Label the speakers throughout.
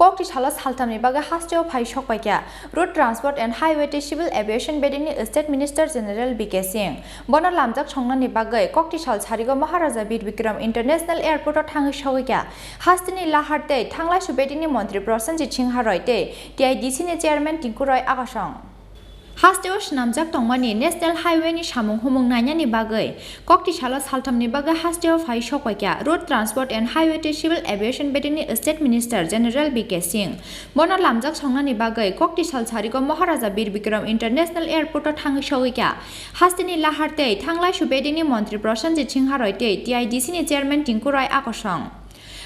Speaker 1: Koktisalo Salthamni bagwi Hasteo Phaiwi Sokphaikha Road Transport and Highway Civil Aviation Bedingni State Minister Gen.V.K. Singh bono lamjak songnani bagwi Koktisalo Sarigo Maharaja Bir Bikram International Airport o thangi sogikha Hasteni laharte thanglai subedingni Montri Prosenjit Singh Haroite TIDC ni Chairman Tinkuroi Akasong Hasteo namjak tongmani National Highway ni samung humung nainani bagwi Koktisalo Salthamni bagwi Hasteo Phaiwi Sokphaikha Road Transport and Highway Civil Aviation Bedingni State Minister Gen.V.K. Singh bono lamjak songnani bagwi Koktisalo Sarigo Maharaja Bir Bikram International Airport o thangi sogikha Hasteni laharte thanglai subedingni Montri Prosenjit Singh Haroite TIDC ni Chairman Tinkuroi Akasong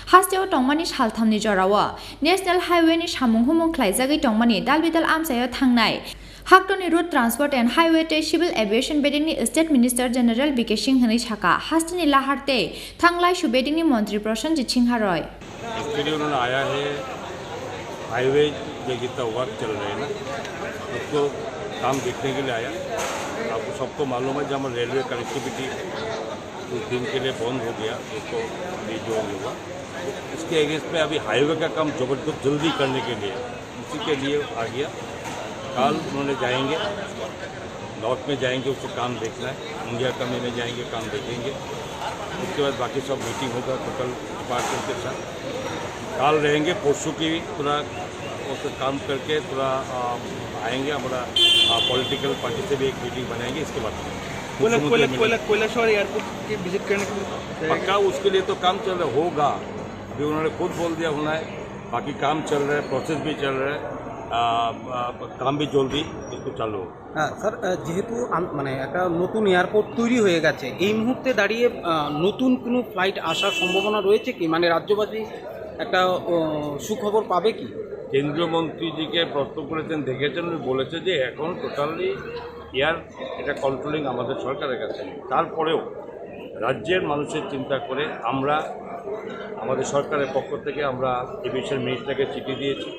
Speaker 1: Hasteo tongmani Salthamni jorao National Highway ni samung humung khlaijagui tongmani dalbidal amsayo thangnai Hasteo Road Transport and Highway Civil Aviation Bedingni State Minister Gen.V.K. Singh hini saka Hasteni laharte thanglai subedingni Montri Prosenjit Singh Haroi
Speaker 2: इसके लिए उन्होंने आया है highway जो कितना work चल रहे हैं ना उसको काम देखने के लिए आया आपको सबको मालूम है जब रेलवे कनेक्टिविटी कुछ दिन के लिए बंद हो गया उसको अभी जो होगा इसके अगेंस्ट में अभी हाईवे का काम जबरदस्त जल्दी करने के लिए उसी के लिए आ गया कल उन्होंने जाएंगे नॉर्थ में जाएंगे उसको काम देखना है इंडिया कमी में जाएंगे काम देखेंगे उसके बाद बाकी सब मीटिंग होगा टोटल डिपार्टमेंट के साथ कल रहेंगे परसों की पूरा उसको काम करके पूरा आएंगे हमारा पॉलिटिकल पार्टी से भी एक मीटिंग बनाएंगे इसके बाद
Speaker 3: कोयलाश्वर एयरपोर्ट की विजिट करने के लिए
Speaker 2: पक्का उसके लिए तो काम चल रहा होगा अभी उन्होंने खुद बोल दिया होना है बाकी काम चल रहा है प्रोसेस भी चल रहा है काम भी जल्दी একটু চালু
Speaker 3: স্যার যেহেতু মানে একটা নতুন এয়ারপোর্ট তৈরি হয়ে গেছে এই মুহূর্তে দাঁড়িয়ে নতুন কোনো ফ্লাইট আসার সম্ভাবনা রয়েছে কি মানে রাজ্যবাসী একটা সুখবর পাবে কি
Speaker 2: কেন্দ্রীয় মন্ত্রীজিকে প্রশ্ন করেছেন দেখেছেন উনি বলেছে যে এখন টোটালি এয়ার এটা কন্ট্রোলিং আমাদের সরকারের কাছে তারপরেও রাজ্যের মানুষের চিন্তা করে আমরা আমাদের সরকারের পক্ষ থেকে আমরা এভিয়েশন মিনিস্টারকে চিঠি দিয়েছি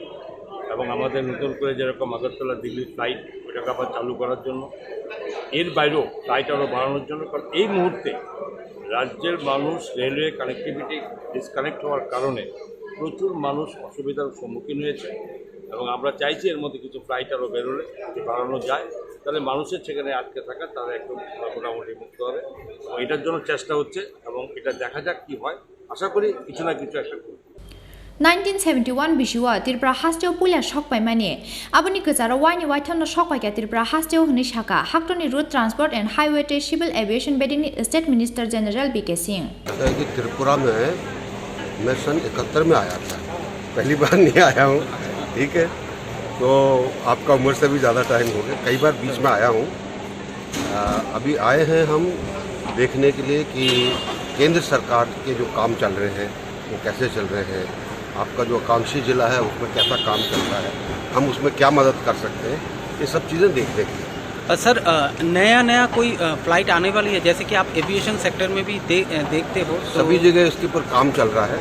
Speaker 2: এবং আমাদের নতুন করে যেরকম আগরতলা দিল্লি ফ্লাইট ওইটাকে আবার চালু করার জন্য এর বাইরেও ফ্লাইট আরও বাড়ানোর জন্য কারণ এই মুহূর্তে রাজ্যের মানুষ রেলওয়ে কানেক্টিভিটি ডিসকানেক্ট হওয়ার কারণে প্রচুর মানুষ অসুবিধার সম্মুখীন হয়েছে এবং আমরা চাইছি এর মধ্যে কিছু ফ্লাইট আরও বেরোলে যদি বাড়ানো যায় তাহলে মানুষের সেখানে আটকে থাকা তারা একদম মোটামুটি মুক্ত হবে এবং এটার জন্য চেষ্টা হচ্ছে এবং এটা দেখা যাক কী হয় আশা করি কিছু না কিছু একটা
Speaker 1: 1971 bisiwa Tripura Hasteo pulia Sokphaimani aboni gejaro waini waithano Sokphaikha Tripura Hasteo hini saka Hasteo Road Transport and Highway Civil Aviation Bedingni State Minister Gen.V.K. Singh
Speaker 4: Tripura में मैं सन 71 में आया था पहली बार नहीं आया हूँ ठीक है तो आपका उम्र से भी ज़्यादा टाइम हो गया कई बार बीच में आया हूँ अभी आए हैं हम देखने के लिए कि केंद्र सरकार के जो काम चल रहे हैं वो कैसे चल रहे हैं आपका जो आकांक्षी जिला है उसमें कैसा काम चल रहा है हम उसमें क्या मदद कर सकते हैं ये सब चीज़ें देखने के लिए
Speaker 3: सर नया कोई फ्लाइट आने वाली है जैसे कि आप एविएशन सेक्टर में भी देखते हो
Speaker 4: सभी जगह इसके ऊपर काम चल रहा है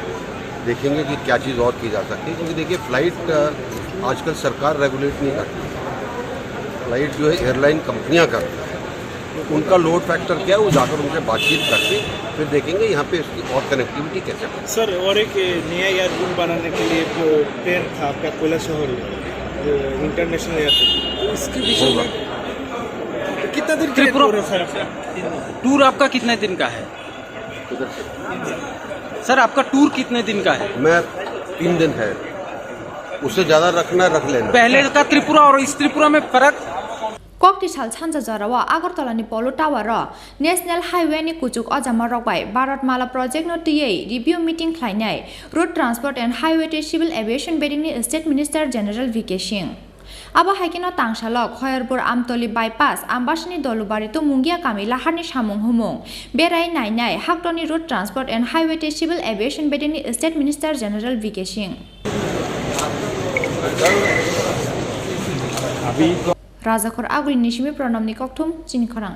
Speaker 4: देखेंगे कि क्या चीज़ और की जा सकती है क्योंकि देखिए फ़्लाइट आजकल सरकार रेगुलेट नहीं करती फ़्लाइट जो है एयरलाइन कंपनियाँ करती हैं उनका लोड फैक्टर क्या है वो जाकर उनसे बातचीत करके फिर देखेंगे यहाँ पे इसकी और कनेक्टिविटी कैसे
Speaker 5: सर और एक नया एयरपोर्ट बनाने के लिए जो प्लान था आपका कोयलाश्वर इंटरनेशनल एयरपोर्ट इसके विषय में कितना दिन
Speaker 3: त्रिपुरा टूर आपका कितने दिन का है सर आपका टूर कितने दिन का है
Speaker 4: मैं 3 दिन है उससे ज़्यादा रखना रख लेना
Speaker 3: पहले का त्रिपुरा और इस त्रिपुरा में फर्क
Speaker 1: Koktisalo Chanja Jarawa Agartala ni Polo Tower National Highway ni Kuchuk Ojama Rokbai Bharatmala Project no TI review meeting khlainai Road Transport and Highway Civil Aviation Bedingni State Minister Gen.V.K. Singh Aba haikino tangsalok Khoyarbur Amtoli bypass Ambasini Dolubari to Mungia Kamila Harni Samung Humung Berai Nainai Hasteo Road Transport and Highway Civil Aviation Bedingni State Minister Gen.V.K. Singh Raja Khor Agri Nishimi Pranam ni Koktum Chini Khorang